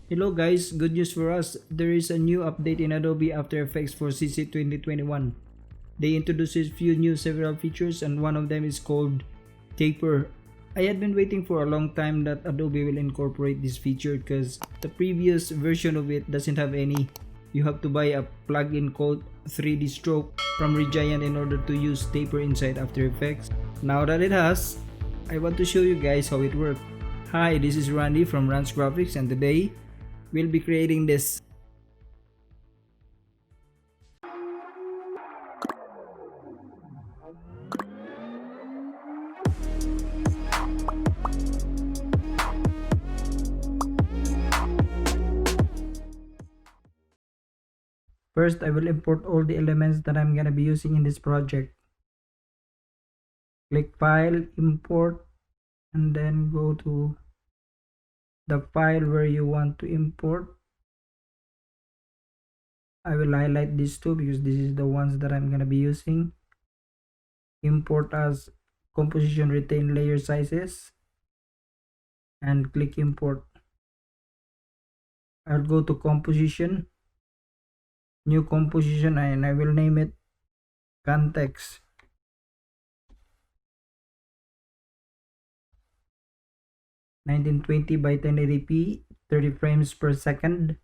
Hello guys, good news for us. There is a new update in Adobe After Effects for CC 2021. They introduced a few new several features and one of them is called Taper. I had been waiting for a long time that Adobe will incorporate this feature because the previous version of it doesn't have any. You have to buy a plugin called 3D Stroke from Regiant in order to use Taper inside After Effects. Now that it has, I want to show you guys how it works. Hi, this is Randy from Rhandz Graphix and today we'll be creating this. First, I will import all the elements that I'm gonna be using in this project. Click File, Import, and then go to the file where you want to import. I will highlight these two because this is the ones that I'm gonna be using. Import as composition retain layer sizes and click import. I'll go to composition, new composition, and I will name it context. (1920 by 1080p, 30 frames per second,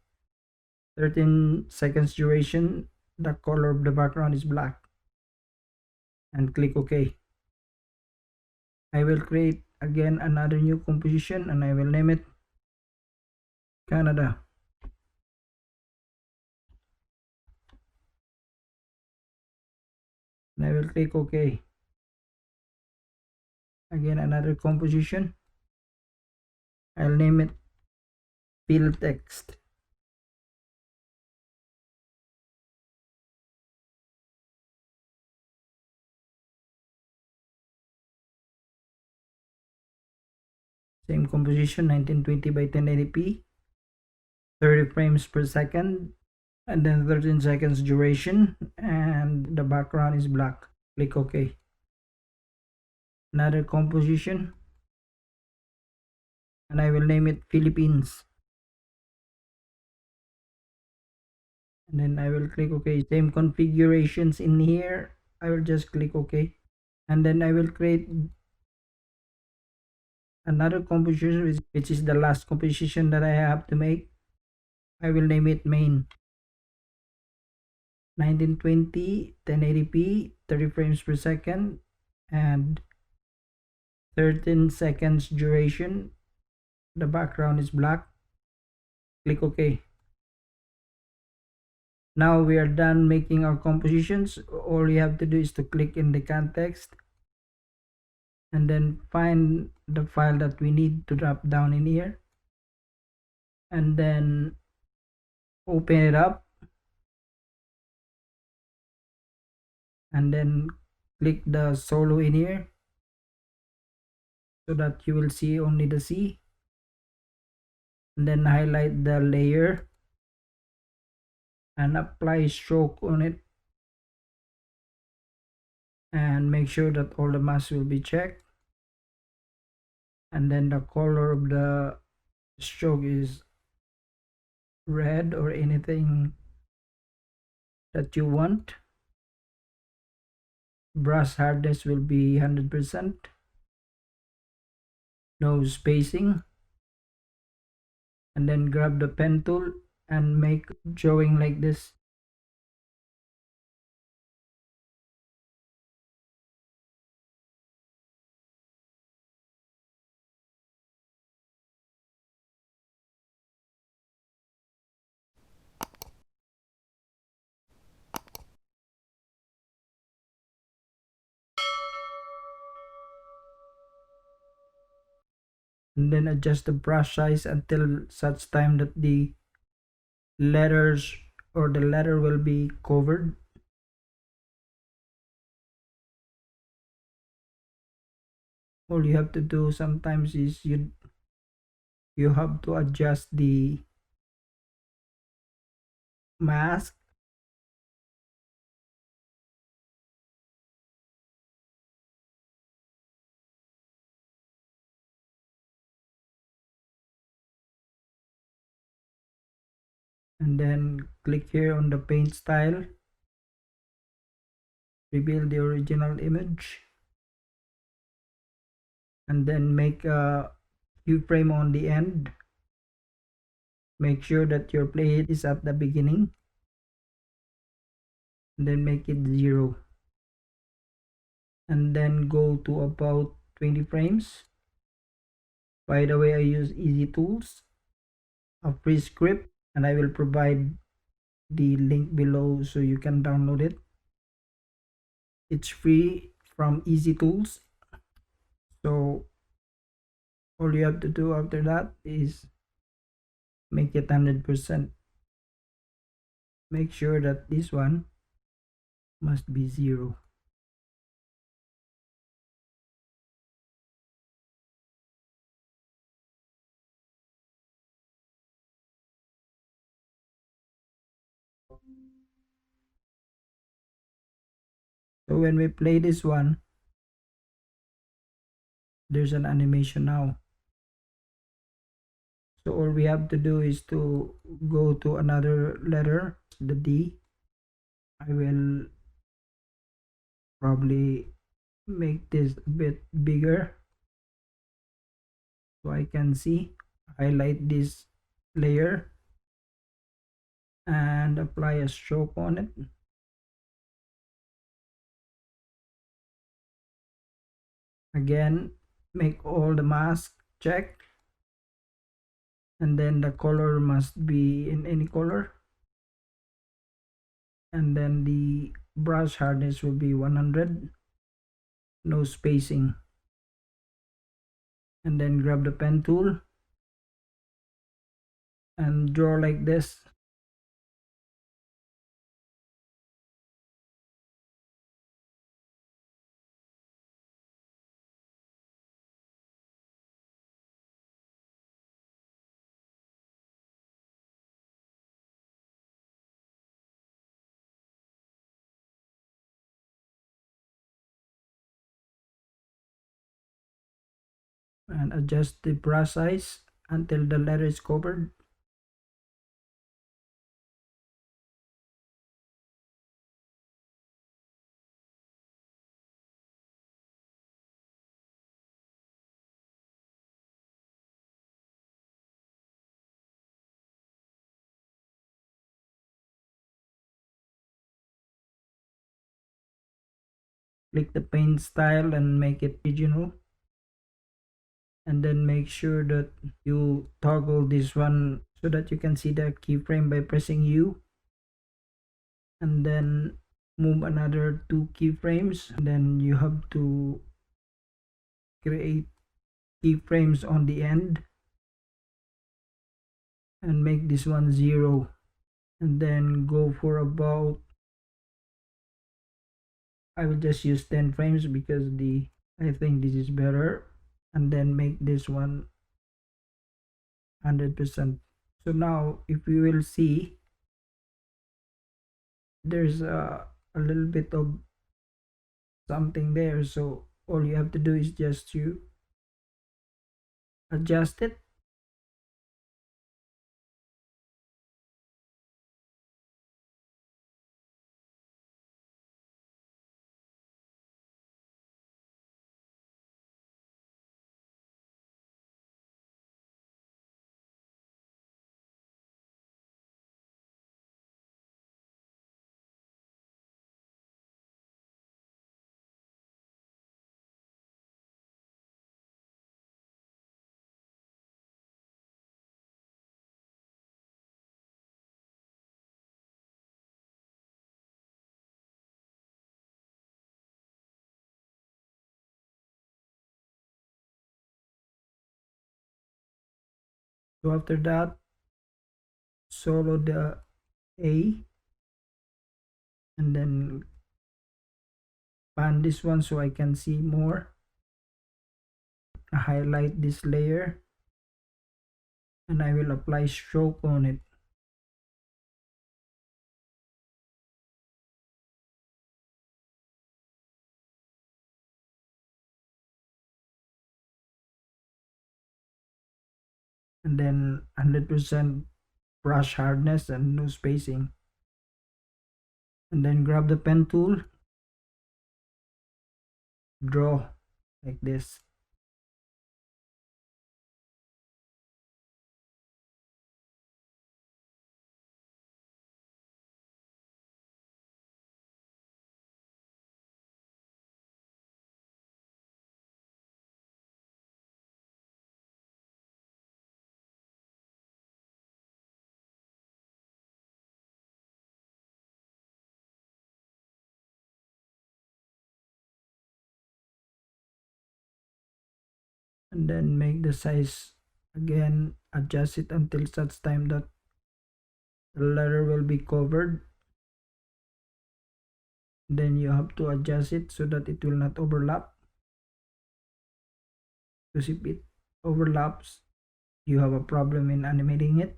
13 seconds duration. The color of the background is black and click OK. I will create again another new composition and I will name it Canada. And I will click OK. Again another composition. I'll name it fill text. Same composition, 1920 by 1080p, 30 frames per second, and then 13 seconds duration, and the background is black. Click OK. Another composition, and I will name it Philippines. And then I will click OK. Same configurations in here. I will just click OK. And then I will create another composition which is the last composition that I have to make. I will name it main. 1920, 1080p, 30 frames per second, and 13 seconds duration. The background is black. Click OK. Now we are done making our compositions. All you have to do is to click in the context and then find the file that we need to drop down in here and then open it up and then click the solo in here so that you will see only the C, and then highlight the layer and apply stroke on it and make sure that all the masks will be checked, and then the color of the stroke is red or anything that you want. Brush hardness will be 100%. No spacing, and then grab the pen tool and make drawing like this. And then adjust the brush size until such time that the letters or the letter will be covered. All you have to do sometimes is you have to adjust the mask and then click here on the paint style, reveal the original image, and then make a keyframe on the end. Make sure that your playhead is at the beginning, and then make it 0, and then go to about 20 frames. By the way, I use Easy Tools, a free script, and I will provide the link below so you can download it. It's free from Easy Tools. So all you have to do after that is make it 100%. Make sure that this one must be 0. So when we play this one, there's an animation now. So all we have to do is to go to another letter, the D. I will probably make this a bit bigger so I can see. Highlight this layer and apply a stroke on it. Again, make all the mask check, and then the color must be in any color, and then the brush hardness will be 100, no spacing, and then grab the pen tool and draw like this. And adjust the brush size until the letter is covered. Click the paint style and make it regional, and then make sure that you toggle this one so that you can see the keyframe by pressing U, and then move another 2 keyframes, and then you have to create keyframes on the end and make this one 0, and then go for about, I will just use 10 frames because I think this is better, and then make this one 100%. So now if you will see, there's a little bit of something there, so all you have to do is just to adjust it, so after that solo the A, and then pan this one so I can see more. Highlight this layer and I will apply stroke on it. And then 100% brush hardness and no spacing. And then grab the pen tool, draw like this. And then make the size again, adjust it until such time that the letter will be covered. Then you have to adjust it so that it will not overlap, because if it overlaps you have a problem in animating it.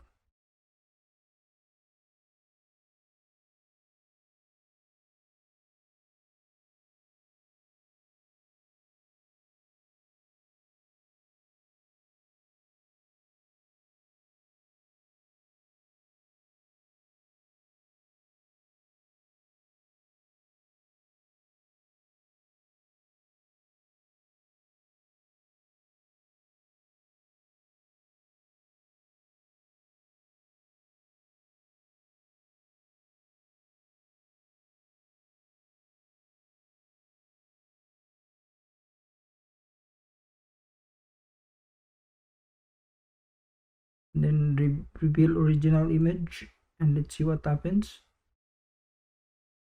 Then reveal original image and let's see what happens.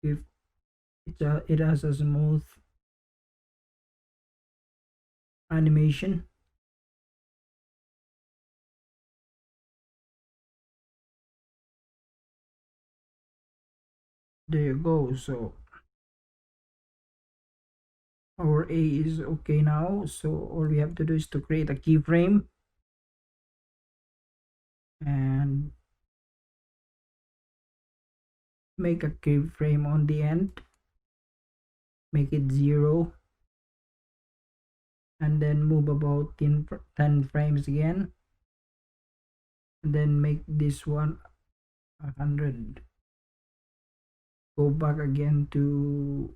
If it has a smooth animation. There you go. So our A is okay now. So all we have to do is to create a keyframe and make a keyframe on the end, make it 0, and then move about 10 frames again, and then make this one 100. Go back again to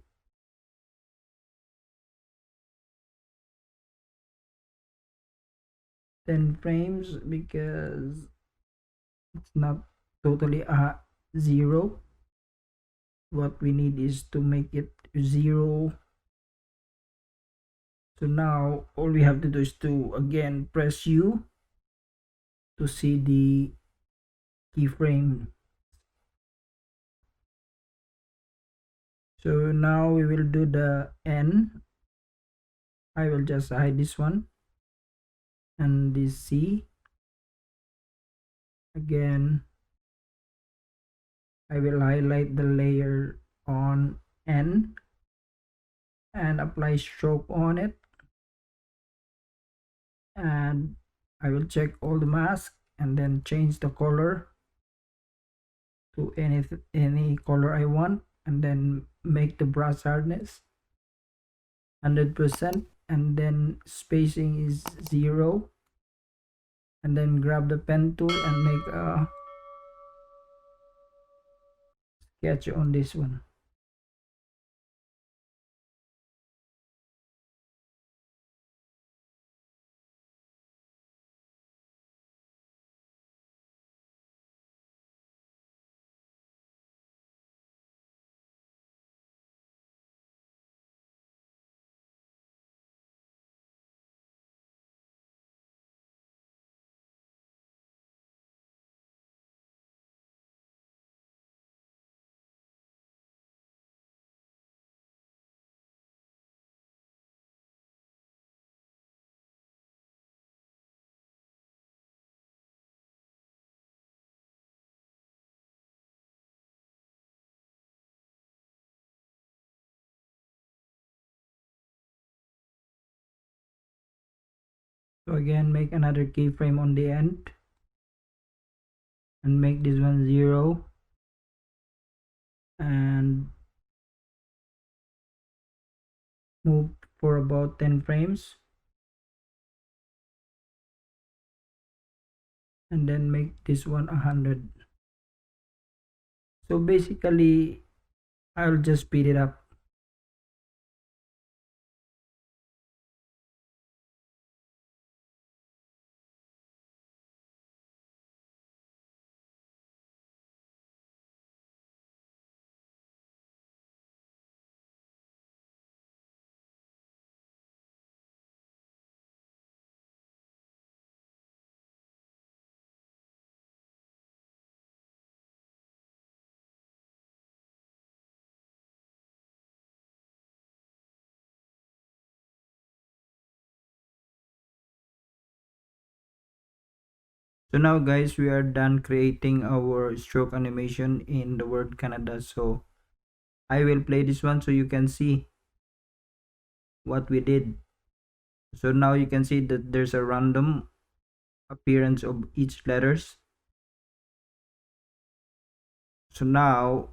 10 frames because it's not totally a 0. What we need is to make it 0. So now all we have to do is to again press U to see the keyframe. So now we will do the N. I will just hide this one and this C. Again, I will highlight the layer on N and apply stroke on it, and I will check all the mask and then change the color to any color I want, and then make the brush hardness 100%, and then spacing is 0, and then grab the pen tool and make a sketch on this one. So again, make another keyframe on the end and make this one 0, and move for about 10 frames, and then make this one 100. So basically I'll just speed it up. So now guys, we are done creating our stroke animation in the word Canada. So I will play this one so you can see what we did. So now you can see that there's a random appearance of each letters. So now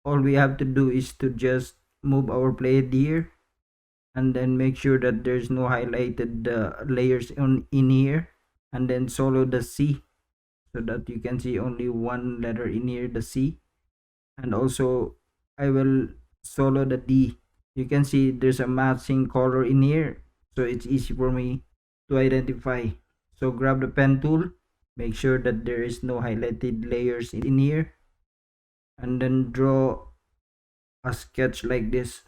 all we have to do is to just move our playhead here and then make sure that there's no highlighted layers in here, and then solo the C so that you can see only one letter in here, the C. And also I will solo the D. You can see there's a matching color in here, so it's easy for me to identify. So grab the pen tool, make sure that there is no highlighted layers in here, and then draw a sketch like this.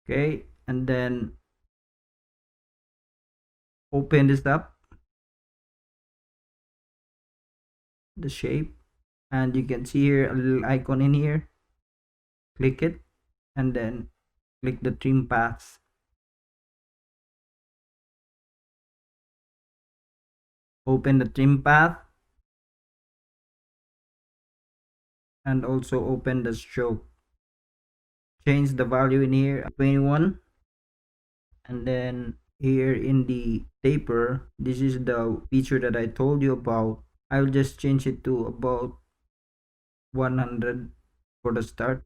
Okay, and then open this up, the shape, and you can see here a little icon in here. Click it and then click the trim paths. Open the trim path and also open the stroke. Change the value in here 21, and then here in the taper, this is the feature that I told you about. I'll just change it to about 100 for the start.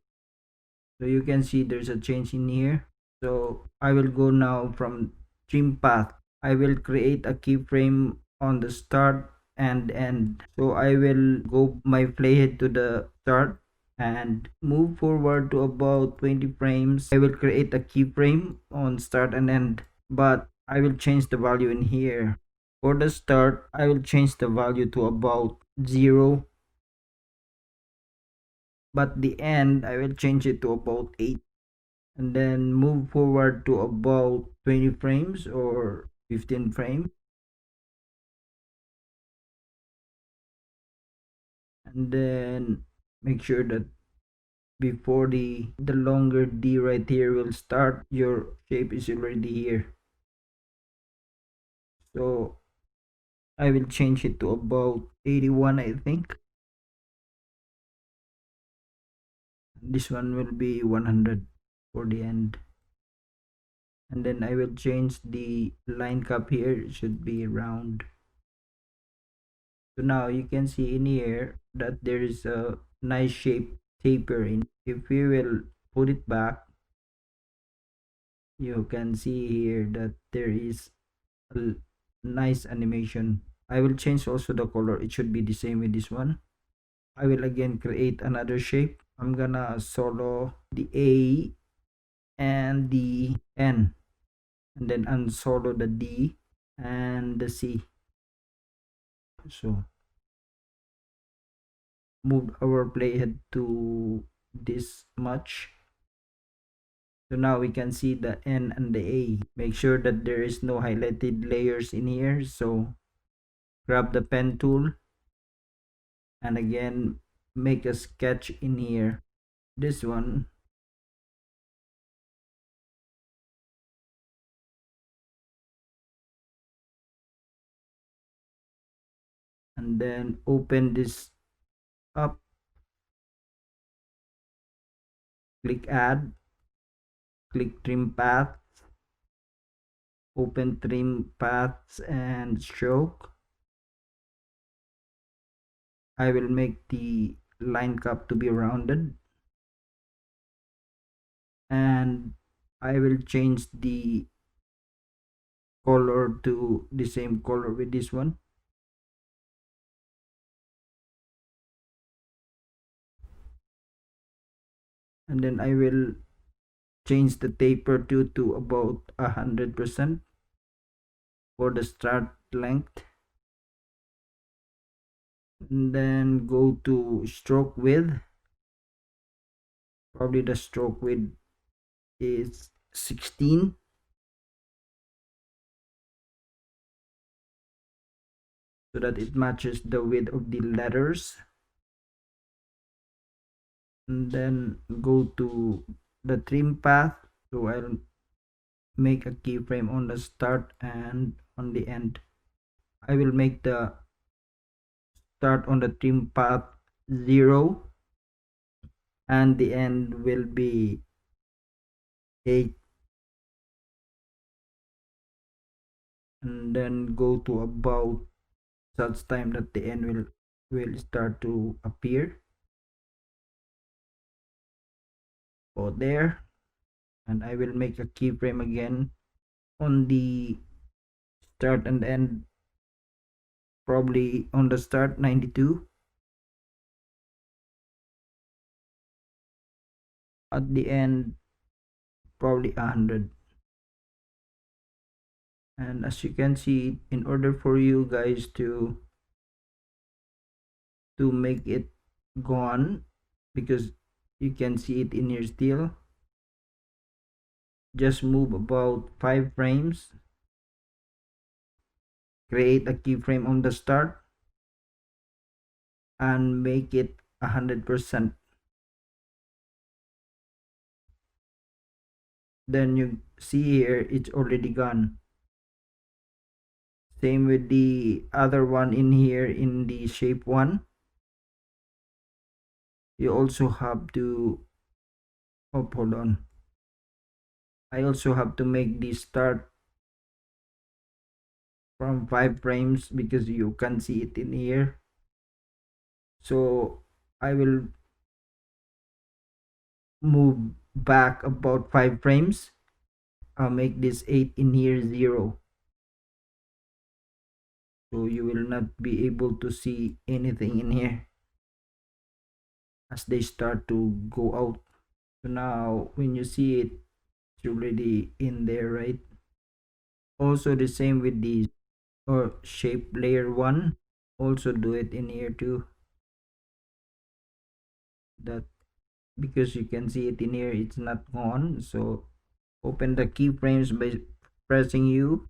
So you can see there's a change in here. So I will go now from trim path. I will create a keyframe on the start and end. So I will go my playhead to the start and move forward to about 20 frames. I will create a keyframe on start and end, but I will change the value in here. For the start, I will change the value to about 0, but the end I will change it to about 8, and then move forward to about 20 frames or 15 frames, and then make sure that before the longer D right here will start, your shape is already here. So I will change it to about 81, I think. This one will be 100 for the end, and then I will change the line cap here. It should be round. So now you can see in here that there is a nice shape taper in. If we will put it back, you can see here that there is a nice animation. I will change also the color. It should be the same with this one. I will again create another shape. I'm gonna solo the A and the N, and then unsolo the D and the C. So move our playhead to this much. So now we can see the N and the A. Make sure that there is no highlighted layers in here. So grab the pen tool and again make a sketch in here. This one. And then open this up. Click add. Click trim path. open trim paths and stroke. I will make the line cap to be rounded, and I will change the color to the same color with this one. And then I will change the taper to about 100% for the start length. And then go to stroke width. Probably the stroke width is 16, so that it matches the width of the letters. And then go to the trim path, so I'll make a keyframe on the start and on the end. I will make the start on the trim path 0 and the end will be 8, and then go to about such time that the end will start to appear. Go there, and I will make a keyframe again on the start and end, probably on the start 92, at the end probably 100. And as you can see, in order for you guys to make it gone, because you can see it in here still, just move about 5 frames, create a keyframe on the start, and make it 100%. Then you see here it's already gone. Same with the other one in here in the shape 1. You also have to, oh, hold on, I also have to make the start from 5 frames because you can see it in here. So I will move back about 5 frames. I'll make this 8 in here 0, so you will not be able to see anything in here as they start to go out. So now when you see it, it's already in there, right? Also the same with these, or shape layer 1, also do it in here too, that because you can see it in here, it's not gone. So open the keyframes by pressing U.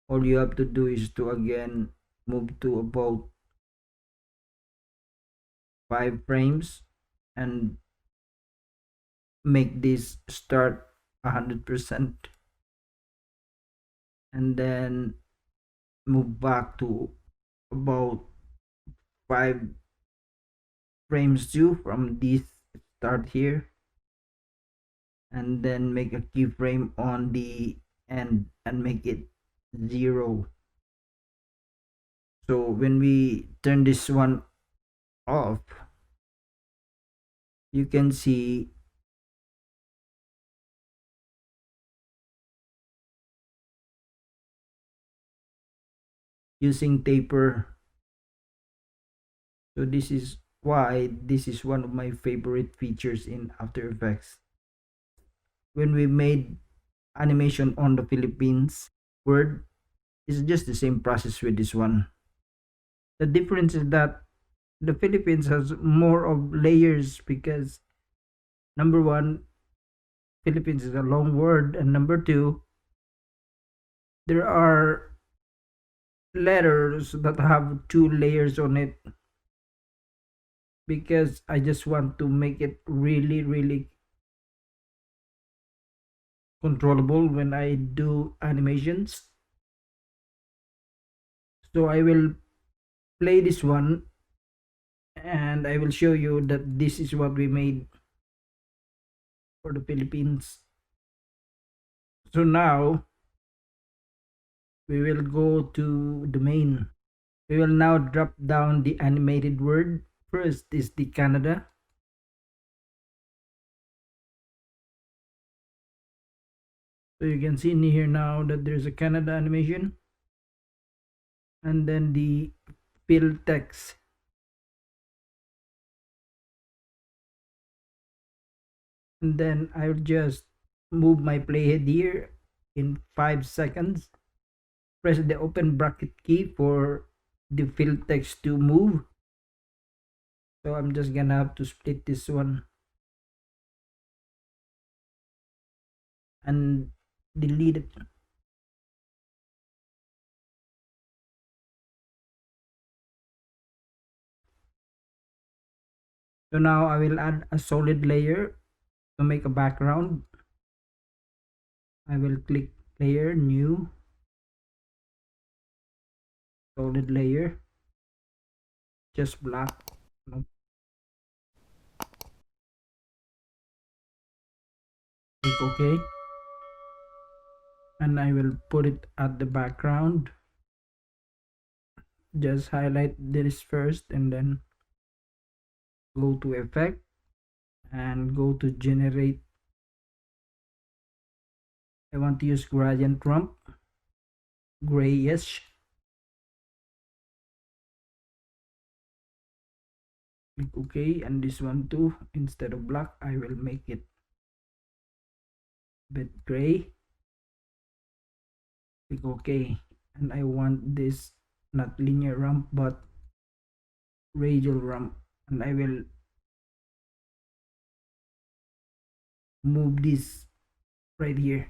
All you have to do is to again move to about 5 frames and make this start 100%, and then move back to about 5 frames too from this start here, and then make a keyframe on the end and make it 0. So when we turn this one off, you can see using taper. So this is why this is one of my favorite features in After Effects. When we made animation on the Philippines word, it's just the same process with this one. The difference is that the Philippines has more of layers because number one, Philippines is a long word, and number two, there are letters that have 2 layers on it, because I just want to make it really controllable when I do animations. So I will play this one and I will show you that this is what we made for the Philippines. So now we will go to the main. We will now drop down the animated word. First is the Canada. So you can see in here now that there's a Canada animation. And then the fill text. And then I'll just move my playhead here in 5 seconds. Press the open bracket key for the fill text to move. So I'm just gonna have to split this one and delete it. So now I will add a solid layer to make a background. I will click layer, new, solid layer, just black. Click OK. And I will put it at the background. Just highlight this first and then go to effect and go to generate. I want to use gradient ramp, grayish. Click OK, and this one too, instead of black I will make it a bit gray. Click OK, and I want this not linear ramp but radial ramp, and I will move this right here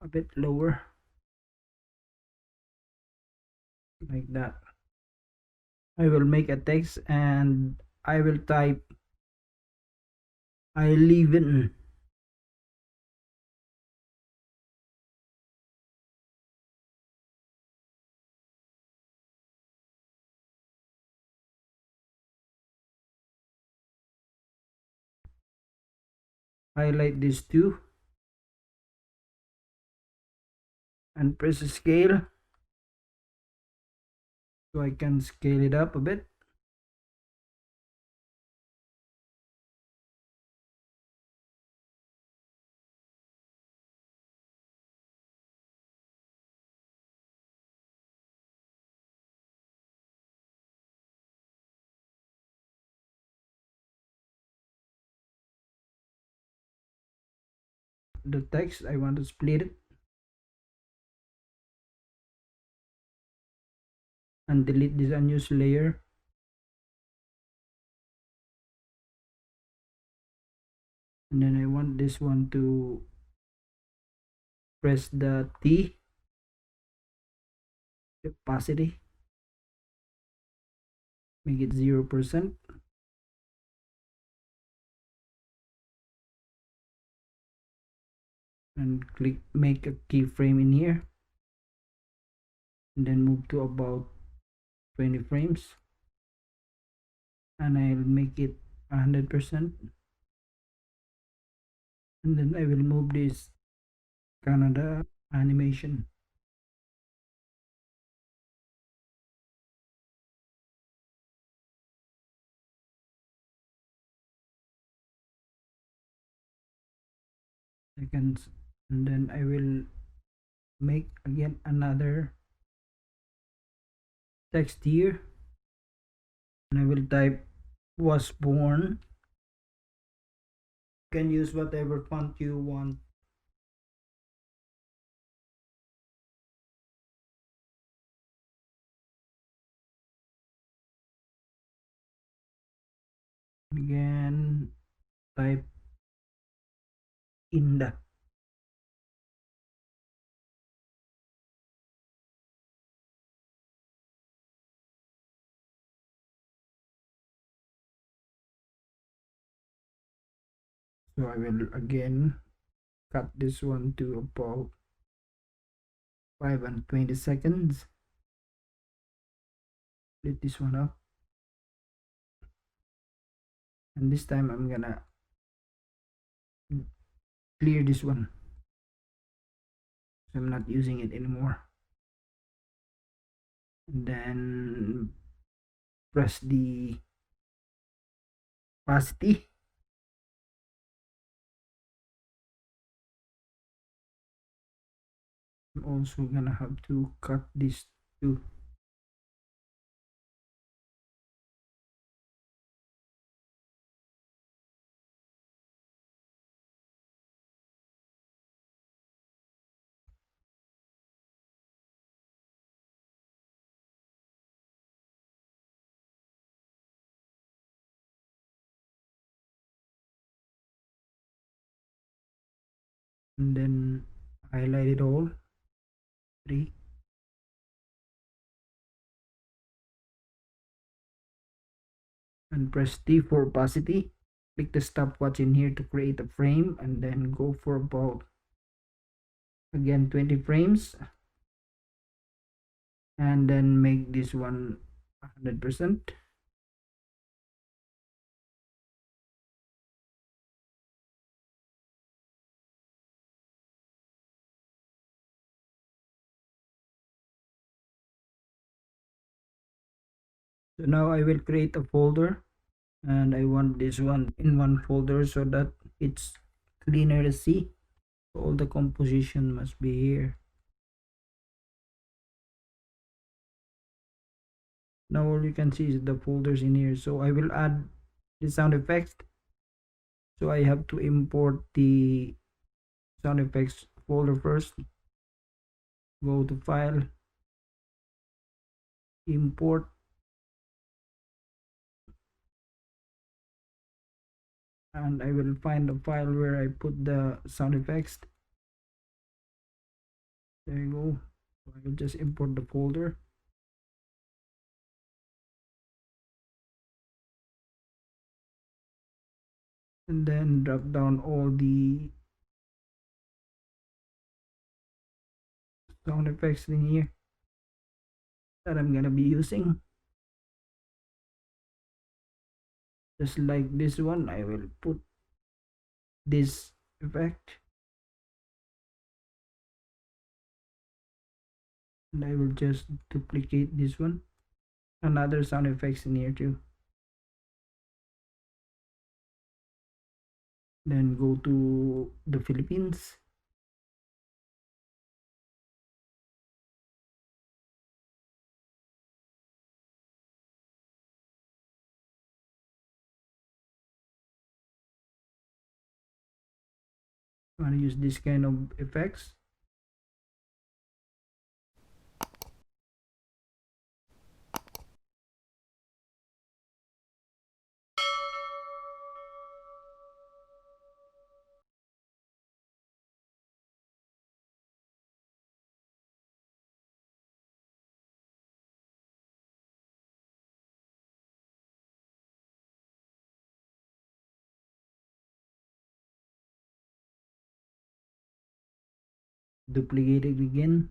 a bit lower like that. I will make a text and I will type I live in. Highlight these two and press scale so I can scale it up a bit. The text I want to split it and delete this unused layer. And then I want this one to press the T opacity, make it 0%, and click make a keyframe in here, and then move to about 20 frames, and I'll make it 100%, and then I will move this Canada animation. Seconds, and then I will make again another text here, and I will type was born. You can use whatever font you want. Again, type Inda. So I will again cut this one to about 5 and 20 seconds. Split this one up. And this time I'm gonna clear this one. so I'm not using it anymore. And then press the opacity. I'm also gonna have to cut this too. And then highlight it all. 3. And press T for opacity. Click the stopwatch in here to create a frame, and then go for about, again, 20 frames, and then make this one 100%. So now I will create a folder, and I want this one in one folder so that it's cleaner to see. All the composition must be here. Now all you can see is the folders in here. So I will add the sound effects. So I have to import the sound effects folder first. Go to file, import, and I will find the file where I put the sound effects. There you go. So I will just import the folder. And then drop down all the sound effects in here that I'm gonna be using. Just like this one, I will put this effect, and I will just duplicate this one. Another sound effects in here too. Then go to the Philippines. I want to use this kind of effects. Duplicate it again.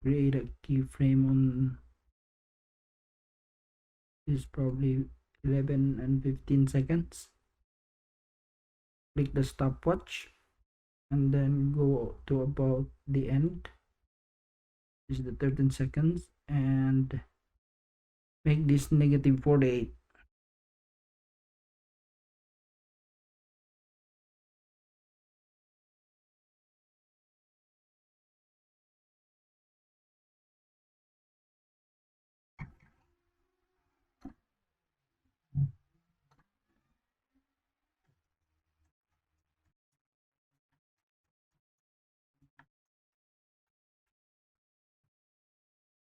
Create a keyframe on this, probably 11 and 15 seconds. Click the stopwatch and then go to about the end. This is the 13 seconds, and make this negative 48.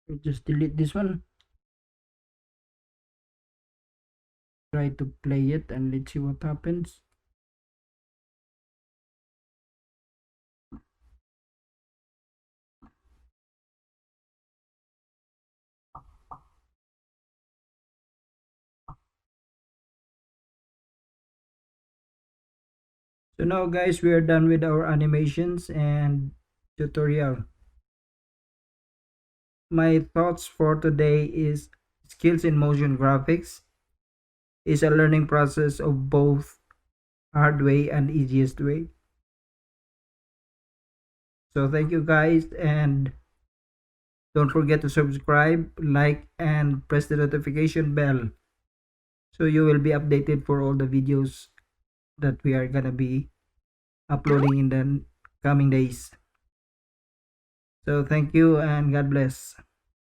So just delete this one. Try to play it and let's see what happens. So now guys, we are done with our animations and tutorial. My thoughts for today is skills in motion graphics is a learning process of both hard way and easiest way. So thank you guys, and don't forget to subscribe, like, and press the notification bell so you will be updated for all the videos that we are gonna be uploading in the coming days. So thank you and God bless.